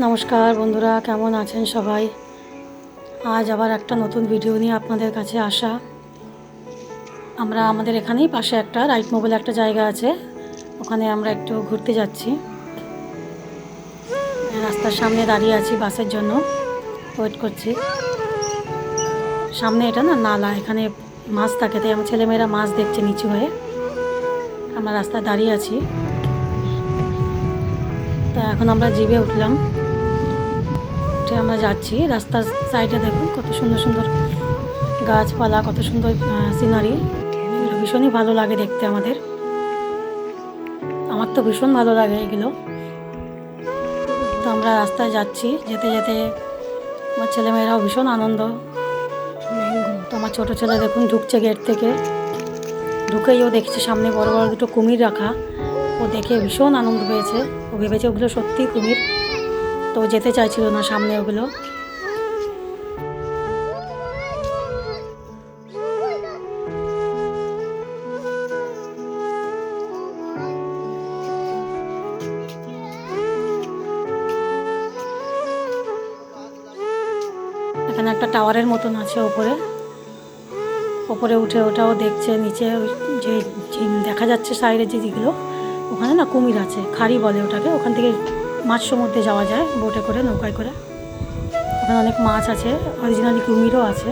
নমস্কার বন্ধুরা, কেমন আছেন সবাই? আজ আবার একটা নতুন ভিডিও নিয়ে আপনাদের কাছে আসা। আমরা আমাদের এখানেই পাশে একটা রাইট মোবাইল একটা জায়গা আছে, ওখানে আমরা একটু ঘুরতে যাচ্ছি। রাস্তার সামনে দাঁড়িয়ে আছি বাসের জন্য, ওয়েট করছি। সামনে এটা না নালা, এখানে মাছ থাকে, তাই আমার ছেলেমেয়েরা মাছ দেখছে নিচু হয়ে। আমরা রাস্তায় দাঁড়িয়ে আছি। তো এখন আমরা জিপে উঠলাম, উঠে আমরা যাচ্ছি। রাস্তার সাইডে দেখুন কত সুন্দর সুন্দর গাছপালা, কত সুন্দর সিনারি। এগুলো ভীষণই ভালো লাগে দেখতে আমাদের। আমার তো ভীষণ ভালো লাগে এগুলো। তো আমরা রাস্তায় যাচ্ছি, যেতে যেতে আমার ছেলেমেয়েরাও ভীষণ আনন্দ। তো আমার ছোটো ছেলে দেখুন ঢুকছে গেট থেকে, ঢুকেই ও দেখছে সামনে বড় বড় দুটো কুমির রাখা। ও দেখে ভীষণ আনন্দ পেয়েছে, ও ভেবেছে ওগুলো সত্যিই কুমির। তো ও যেতে চাইছিল না সামনে ওগুলো। এখানে একটা টাওয়ারের মতন আছে ওপরে উঠে ওটাও দেখছে। নিচে যে দেখা যাচ্ছে সাইডে যেগুলো, ওখানে না কুমির আছে, খাড়ি বলে ওটাকে। ওখান থেকে মাছ সমুদ্রে যাওয়া যায় বোটে করে, নৌকায় করে। ওখানে অনেক মাছ আছে, অরিজিনালি কুমিরও আছে।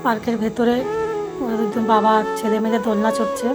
পার্কের ভেতরে বাবা ছেলে মেয়ে দোলনা চড়ছে।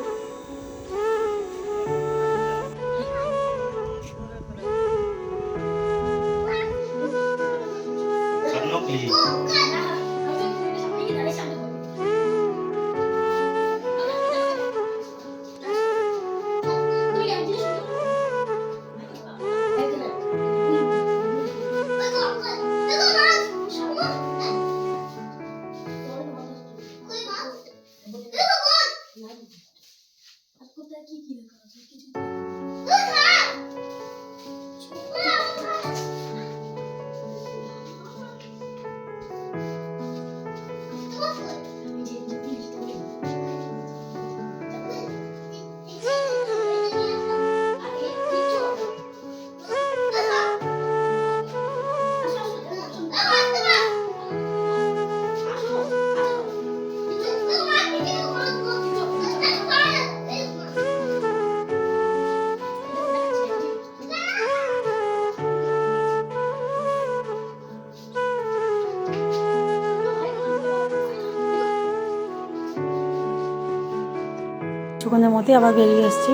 কিছুক্ষণের মধ্যে আবার বেরিয়ে এসেছি।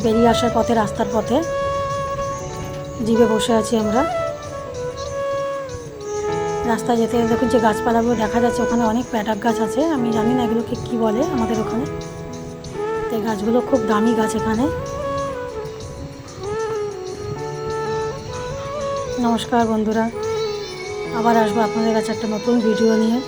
বেরিয়ে আসার পথে, রাস্তার পথে জিপে বসে আছি আমরা। রাস্তায় যেতে দেখুন যে গাছপালাগুলো দেখা যাচ্ছে, ওখানে অনেক প্যাটাক গাছ আছে। আমি জানি না এগুলোকে কী বলে আমাদের ওখানে। তো এই গাছগুলো খুব দামি গাছ এখানে। নমস্কার বন্ধুরা, আবার আসবো আপনাদের কাছে একটা নতুন ভিডিও নিয়ে।